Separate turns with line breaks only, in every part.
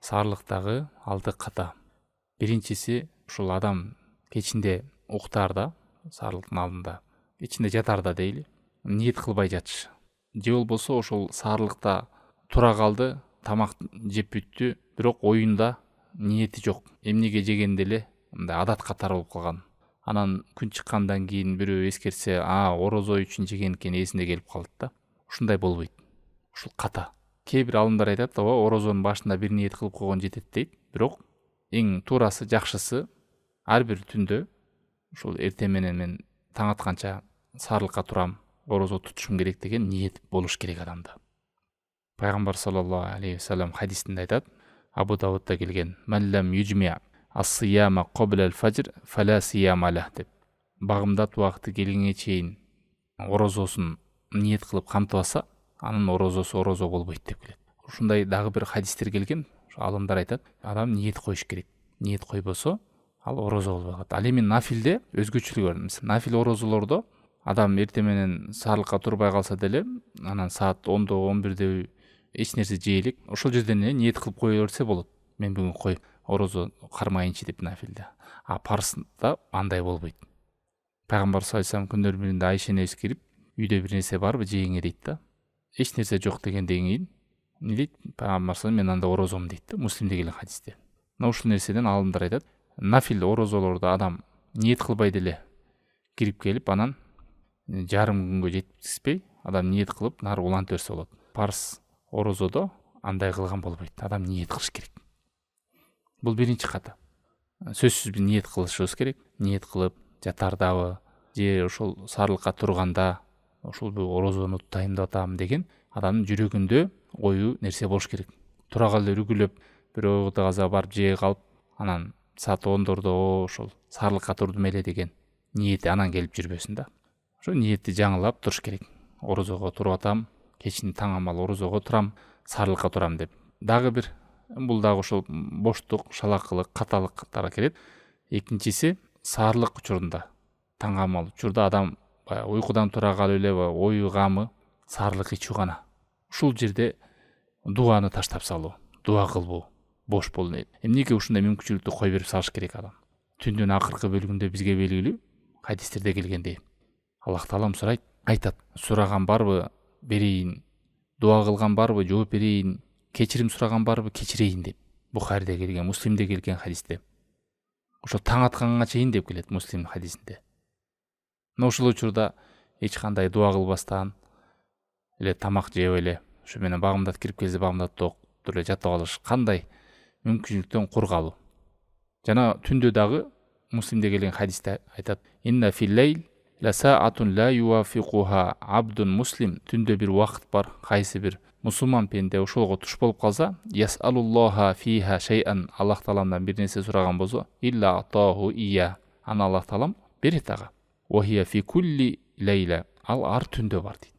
Саарлыктагы 6 ката. Биринчиси ушул адам кечинде уктаарда, саарлыктын алдында кечинде жатарда дейли, ниет кылбай жатыш. Же болбосо ошол саарлыкта тура калды, тамак жеп бүттү, бирок оюнда ниети жок. Эмнеге жегенде эле мындай адат катары болуп калган. Анан күн чыккандан кийин бирөө эскерсе, орозо үчүн жеген экен, эсине келип калат да. Ушундай болбойт. Ушул ката. Кээ бир алымдар айтат, орозонун башында бир ниет кылып койгон жетет дейт. Бирок эң туурасы, жакшысы ар бир түндө ушул эртең менен мен таң атканча саарлыкка турам, орозо тутушум керек деген ниет болуш керек адамда. Пайгамбар саллаллаху алейхи вассалам хадисинде айтат, Абу Давудда келген: "Маллам южми ас-сияма qabla al-fajr fala siyama lah" деп. Багымдат убакыты келгенге чейин орозосун ниет кылып камтыбаса, анын орозосу орозо болбойт деп келет. Ушундай дагы бир хадистер келген. Алымдар айтат, адам ниет коюш керек. Ниет койбосо, ал орозо болбой калат. Ал эми нафилде өзгөчөлүгү бар. Нафил орозолордо адам эртең менен саарлыкка турбай калса деле, анан саат 10-до 11-де эч нерсе жей элек, ошол жерден эле ниет кылып кое берсе болот. Мен бүгүн коюп орозо кармайынчы деп нафилде. Парсында андай болбойт. Пайгамбар саллаллаху алейхи вассалам күндөрдүн биринде Айша энебиз кирип, үйдө бир нерсе барбы жегиңе дейт да. Эч нерсе жок дегенден кийин эмне дейт? Пайгамбар саллаллаху алейхи вассалам, мен анда орозом дейт да, Муслимде келген хадисте. Мына ушул нерседен алымдар айтат, нафил орозолордо адам ниет кылбай деле кирип келип, анан жарым күнгө жеткизбей, адам ниет кылып нары улантып берсе болот. Парс орозодо андай кылган болбойт. Адам ниет кылыш керек. Бул биринчи ката. Сөзсүз бир ниет кылышыбыз керек. Ниет кылып жатардабы, же ошол саарлыкка турганда ошол бир орозону тутайын деп атам деген адамдын жүрөгүндө ою нерсе болуш керек. Тура калды үргүлөп, бир ойго каза барып жее калып, анан саат 10-дордо ошол саарлыкка турдум эле деген ниети анан келип жүрбөсүн да. Ошо ниетти жаңылап туруш керек. Орозого туруп атам, кечин таң амал орозого турам, саарлыкка турам деп. Дагы бир, бул дагы ошол боштук, шалакылык, каталык катары келет. Экинчиси саарлык учурунда, таң амал учурда адам уйкудан тура калып эле ою камы саарлык ичүү гана. Ушул жерде дуаны таштап салуу, дуа кылбоо, бош болуу. Эмнеге ушундай мүмкүнчүлүктү кой берип салыш керек адам? Түндүн акыркы бөлүгүндө бизге белгилүү хадистерде келгендей, Аллах Таалам сурайт, айтат: сураган барбы берейин, дуа кылган барбы жооп берейин, кечирим сураган барбы кечирейин деп. Бухариде келген, Муслимде келген хадисте. Ошо таң атканга чейин деп келет Муслим хадисинде. Но ошол учурда эч кандай дуа кылбастан эле тамак жеп эле, ошо менен багымдат кирип келсе багымдатты окуп эле жатып алыш кандай мүмкүнчүлүктөн кур калуу. Жана түндө дагы Муслимде келген хадисте айтат: "Инна фил лейл ла саатун ла юафиқуха абдун муслим", түндө бир убакыт бар, кайсы бир мусулман пенде ошолго туш болуп калса, ясалуллаха фиха шей'ан, Аллах Тааламдан бир нерсе сураган болсо, илля атаху ия, аны Аллах Таалам берет ага. Ва хия фи кулли лейла, ал ар түндө бар дейт.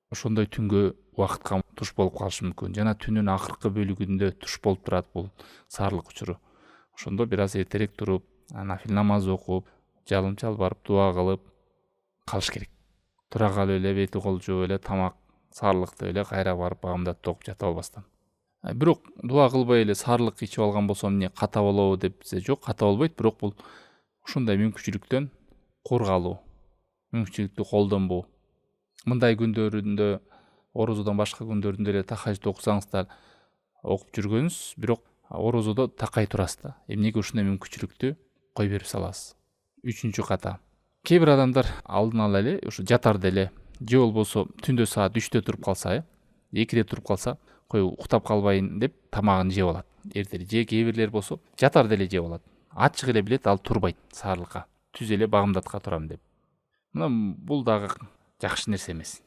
Ошондой түнгө убакытка туш болуп калышы мүмкүн. Жана түнүн акыркы бөлүгүндө туш болуп турат бул саарлык учуру. Ошондо бир аз эртерээк туруп, нафил намаз окуп, жалымчал барып дуа кылып калыш керек. Тура калып эле бети кол жууп эле тамак саарлыкты эле кайра барып багымдатты окуп жата албастан. Бирок дуа кылбай эле саарлык ичип алган болсо эмне ката болобу депсе, жок, ката болбойт, бирок бул ушундай мүмкүнчүлүктөн кур калуу, мүмкүнчүлүктү колдонбоо. Мындай күндөрүндө, орозодон башка күндөрүндө эле тахажжуд окусаңыздар, окуп жүргөнүз, бирок орозодо такай турасыз да. Эмнеге ушундай мүмкүнчүлүктү кой берип саласыз? Үчүнчү ката. Кээ бир адамдар алдын ала эле ушу жатарда эле, же болбосо түндө саат 3-тө туруп калса, 2-де туруп калса, кой уктап калбайын деп тамагын жеп алат. Эртеле же кээ бирлер болсо жатарда эле жеп алат. Ачык эле билет, ал турбайт саарлыкка. Түз эле багымдатка турам деп. Мына бул дагы жакшы нерсе эмес.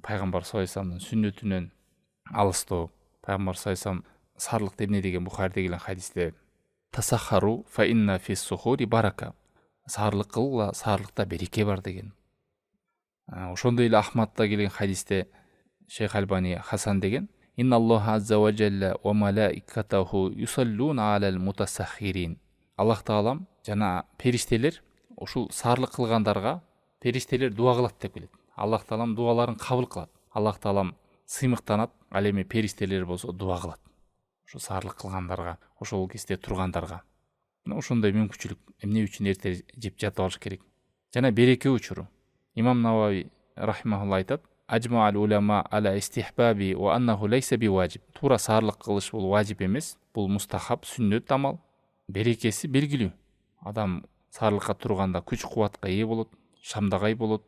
Пайгамбар саллаллаху алейхи вассаламдын сүннөтүнөн алыстоо. Пайгамбар саллаллаху алейхи вассалам саарлыкта эмне деген Бухариде келген хадисте: "Тасахару фа инна фис сухури барака", саарлык кылгыла, саарлыкта береке бар деген. Ошондой эле Ахмадта келген хадисте Шейх Альбани Хасан деген: "Инна Аллаха азза ва жалла ва малаикатаху юсаллуна алал мутасаххирин". Аллах Таалам жана периштелер ушул саарлык кылгандарга периштелер дуа кылат деп келет. Аллах Таалам дуаларын кабыл кылат. Аллах Таалам сыймыктанат, ал эми периштелер болсо дуа кылат. ошо саарлык кылгандарга, ошол кезде тургандарга. Ошондой мүмкүнчүлүк эмне үчүн эрте жеп жатып алыш керек. Жана береке учуру. Имам Навави рахимахулла айтат: Ажмаал улама аля истихбаби ва аннаху лейса биважиб. Туура саарлык кылыш бул важип эмес, бул мустахаб, сүннөт амал. Берекеси белгилүү. Адам саарлыкка турганда күч кубатка ээ болот, шамдагай болот,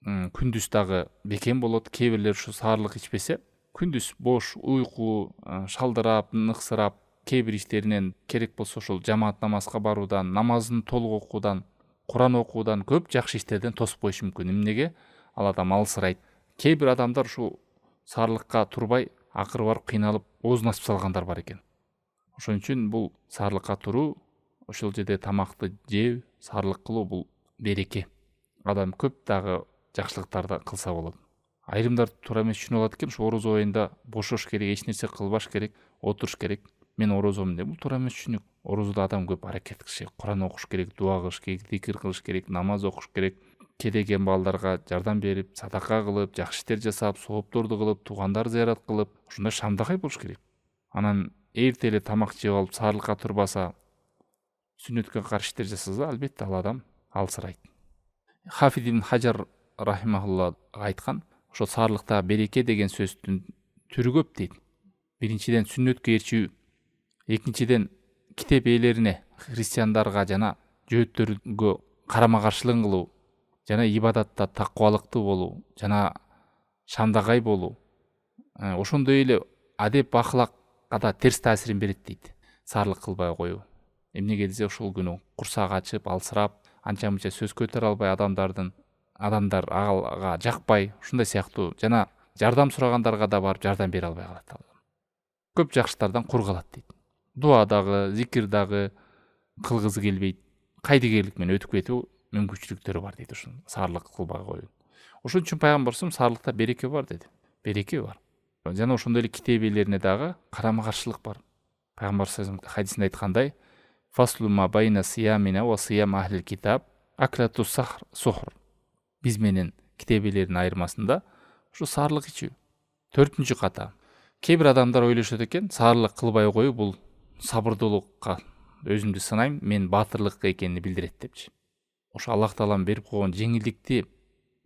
күндүз дагы бекем болот. Кээ бирлер ушу саарлык ичпесе, күндүз бош, уйку, шалдырап, ныксырап, кээ бир иштеринен керек болсо ошол жамаат намазга баруудан, намазын толук окуудан, Куран окуудан, көп жакшы иштерден тосуп коюшу мүмкүн. Эмнеге? Ал адам алсырайт. Кээ бир адамдар ушул саарлыкка турбай, акыры барып кыйналып, оозун ачып салгандар бар экен. Ошон үчүн бул саарлыкка туруу, ошол жерде тамакты жөө, саарлык кылуу бул береке. Адам көп дагы жакшылыктарды кылса болот. Айрымдар туура эмес түшүнүп алат экен, ушу орозо айында бошош керек, эч нерсе кылбаш керек, отуруш керек. Мен орозомун деп, бул туура эмес түшүнүк. Орозодо адам көп аракет кылыш керек, Куран окуш керек, дуа кылыш керек, зикир кылыш керек, намаз окуш керек. Кедейген балдарга жардам берип, садака кылып, жакшы иштер жасап, соопторду кылып, туугандар зыярат кылып, ушундай шамдагай болуш керек. Анан эрте эле тамак жеп алып, саарлыкка турбаса, сүннөткө каршы иштер жасаса, албетте ал адам алсырайт. Хафиз ибн Хажар рахимахулла айткан, ошо саарлыкта береке деген сөздүн түрү көп дейт. Биринчиден сүннөткө ээрчүү, экинчиден китеп ээлерине, христиандарга жана жөөттөргө карама каршылык кылуу, жана ибадатта такыбалыктуу болуу, жана шамдагай болуу. Ошондой эле адеп ахлакка да терс таасирин берет дейт. Саарлык кылбай коюу. Эмнеге десе, ошол күнү курсак ачып, алсырап, анча мынча сөз көтөрө албай адамдар ага жакпай, ушундай сыяктуу, жана жардам сурагандарга да барып жардам бере албай калат. Көп жакшылыктардан кур калат дейт. Дуа дагы, зикир дагы кылгызы келбейт. Кайдыгерлик менен өтүп кетүү мүмкүнчүлүктөрү бар дейт ушун саарлык кылбай коюу. Ошон үчүн пайгамбарыбыз саарлыкта береке бар деди. Береке бар. Жана ошондой эле китеп ээлерине дагы карама каршылык бар. Пайгамбарыбыз хадисинде айткандай: Фаслу ма байна сиямина ва сиям ахлил китаб аклату сухр. Биз менен китеп ээлеринин айырмасында ушу саарлык ичүү. 4-нчү ката. Кээ бир адамдар ойлошот экен, саарлык кылбай коюу бул сабырдуулукка, өзүмдү сынайм, мен баатырлык экенин билдирет депчи. Ошо Аллах Таалам берип койгон жеңилдикти,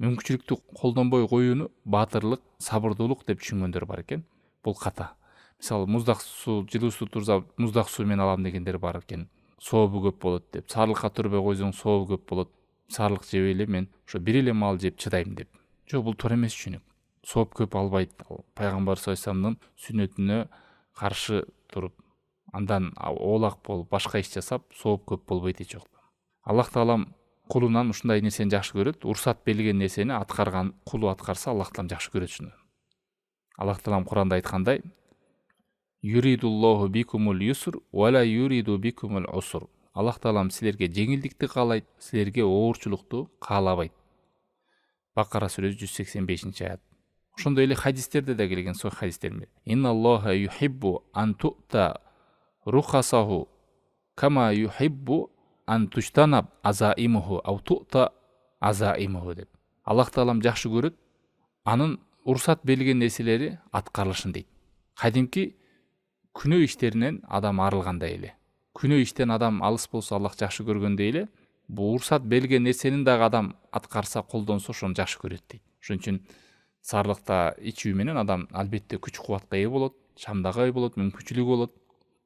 мүмкүнчүлүктү колдонбой коюуну баатырлык, сабырдуулук деп түшүнгөндөр бар экен. Бул ката. Мисалы, муздак суу, жылуу суу турса, муздак суу мен алам дегендер бар экен. Сообу көп болот деп. Саарлыкка турбай койсоң, сообу көп болот. Саарлык жеп эле мен ошо бир эле маал жеп чыдайм деп. Жок, бул туура эмес түшүнүк. Сооп көп албайт. Пайгамбар саллаллаху сүннөтүнө каршы туруп, андан оолак болуп, башка иш жасап, сооп көп болбойт эч жок. Аллах Таалам кулунан ушундай нерсени жакшы көрөт. Урсат берилген нерсени аткарган кулу аткарса, Аллах Таалам жакшы көрөт шуну. Аллах Таалам Куранда айткандай: Юридуллаху бикумул юср ва ла юриду бикумул уср. Аллах Таалам силерге жеңилдикти каалайт, силерге оорчулукту каалабайт. Бакара сүрөсү 185-аят. Ошондой эле хадистерде да келген, сой хадистерде. Инналлаха юхиббу ан ту'та рухасаху кама юхиббу ан туштанаб азаимуху ау ту'та азаимуху деп. Аллах Таалам жакшы көрөт, анын урсат берилген нерселери аткарылышын дейт. Кадимки күнөө иштеринен адам арылгандай эле. Күнөө иштен адам алыс болсо, Аллах жакшы көргөндөй эле, бул урсат берилген нерсенин дагы адам аткарса, колдонсо, ошону жакшы көрөт дейт. Ошон үчүн саарлыкта ичүү менен адам албетте күч кубатка ээ болот, шамдагай болот, мүмкүнчүлүгү болот.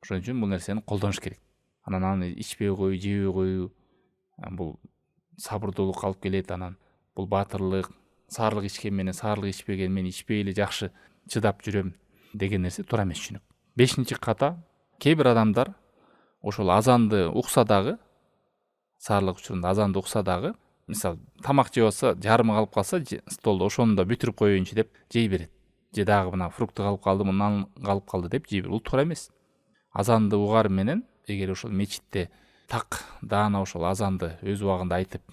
Ошон үчүн бул нерсени колдонуш керек. Анан аны ичпей коюу, жебей коюу, бул сабырдуулук алып келет. Анан бул баатырлык, саарлык ичкен менен саарлык ичпеген, мен ичпей эле жакшы чыдап жүрөм деген нерсе туура эмес түшүнүк. 5-нчи ката. Кээ бир адамдар ошол азанды укса дагы, саарлык учурунда азанды укса дагы, мисалы, тамак жеп алса, жарымы калып калса, столдо ошону да бүтүрүп коеюнчу деп жей берет. Же дагы мына фрукты калып калды, нан калып калды деп жей берет. Бул туура эмес. Азанды угар менен, эгер ошол мечитте так даана ошол азанды өз убагында айтып,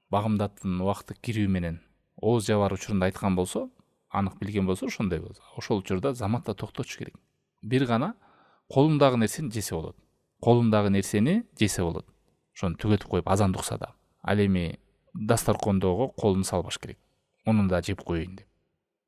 багымдаттын убакыты кирүү менен ооз жабар учурунда айткан болсо, анык билген болсо, ошондой болсо, ошол учурда заматта токтотуш керек. Бир гана колундагы нерсени жесе болот. Колундагы нерсени жесе болот. Ошону түгөтүп коюп азанды укса да. Ал эми дастаркондогу колун салбаш керек. Муну да жеп коеюн деп.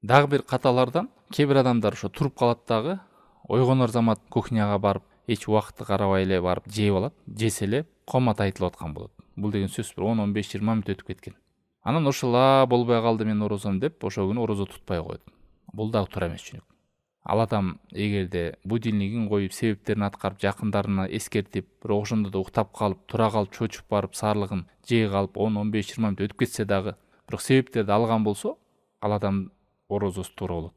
Дагы бир каталардан кээ бир адамдар ошо туруп калат дагы, ойгонор замат кухняга барып эч убакытты карабай эле барып жеп алат. Жесе эле комат айтылып аткан болот. Бул деген сөз бир 10-15-20 мүнөт өтүп кеткен. Анан ошол болбой калды мен орозом деп ошол күнү орозо тутпай коет. Бул дагы туура эмес чүнүк. Ал адам эгерде будильнигин коюп себептерин аткарып жакындарына эскертип, бирок ошондо да уктап калып, тура калып, чочуп барып саарлыгын жей калып 10-15-20 мүнөт өтүп кетсе дагы, бирок себептерди алган болсо, ал адам орозосу туура болот.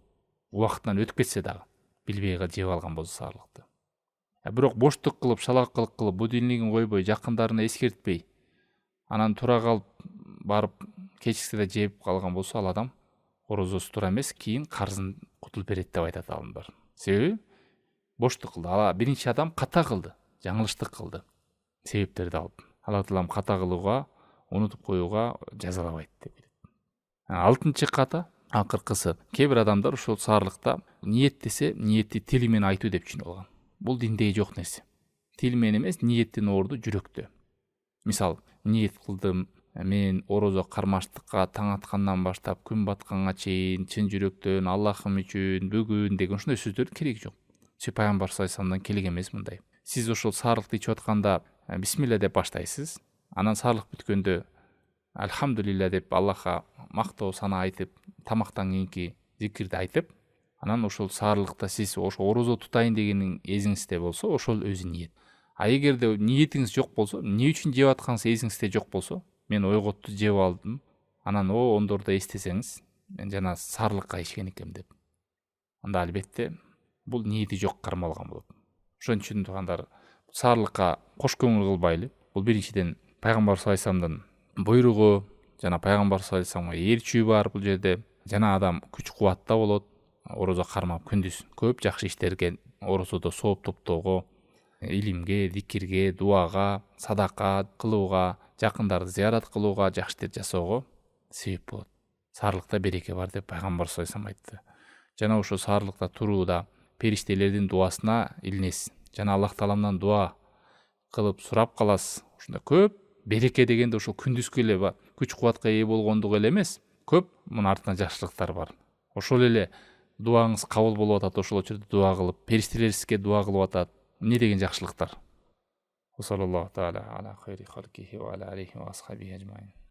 Убактынан өтүп кетсе дагы, билбей жеп алган болсо саарлыкты. Бирок боштук кылып, шалаакылык кылып, будильнигин койбой, жакындарына эскертпей, анан тура калып барып кечиксе да жеп калган болсо, ал адам орозосу туура эмес, кийин карызын кутулуп берет деп айтат алымдар. Себеби боштук кылды. Ала биринчи адам ката кылды, жаңылыштык кылды. Себептерди алып. Алла таалам ката кылууга, унутуп коюуга жазалабайт деп айтат. Алтынчы ката, акыркысы, кээ бир адамдар ушул саарлыкта ниеттесе, ниетти тили менен айтуу деп түшүнүп алган. Бул динде жок нерсе. Тил менен эмес, ниеттин орду жүрөктө. Мисал, ниет кылдым, мен орозо кармаштыкка таң аткандан баштап күн батканга чейин чын жүрөктөн Аллахым үчүн бүгүн деген ушундай сөздөрдүн кереги жок. Пайгамбар саллаллаху алейхи вассаламдан келген эмес мындай. Сиз ошол саарлыкты ичип атканда бисмилля деп баштайсыз. Анан саарлык бүткөндө альхамдулилля деп Аллахка мактоо сана айтып, тамактан кийинки зикирди айтып, анан ошол саарлыкта сиз ошо орозо тутайын дегенин эзиңизде болсо, ошол өзү ниет. Эгерде ниетиңиз жок болсо, эмне үчүн жеп атканыңыз эзиңизде жок болсо, мен ойготту жеп алдым, анан ондорду эстесеңиз, мен жана саарлыкка ичкен экем деп. Анда албетте бул ниети жок кармалган болот. Ошон үчүн туугандар, саарлыкка кош көңүл кылбайлы. Бул биринчиден пайгамбар саллаллаху алейхи вассаламдын буйругу, жана пайгамбар саллаллаху алейхи вассаламга ээрчүү бар бул жерде. Жана адам күч кубатта болот. Орозо кармап күндүз көп жакшы иштерге, орозодо сооп топтоого, илимге, зикирге, дуага, садака кылууга, жакындарды зыярат кылууга, жакшы иштерди жасоого себеп болот. Саарлыкта береке бар деп пайгамбар саллаллаху алейхи вассалам айтты. Жана ошо саарлыкта турууда периштелердин дуасына илинесиз. Жана Аллах Тааламдан дуа кылып сурап каласыз. Ушунда көп береке дегенде ошол күндүзгү эле күч кубатка ээ болгондугу эле эмес, көп мунун артынан жакшылыктар бар. Ошол эле дуаңыз кабыл болуп атат, ошол учурда дуа кылып, периштелер сизге дуа кылып атат. Эмне деген жакшылыктар. Саллаллаху таала ала хайри халкихи ва ала алейхи ва асхабихи ажмаин.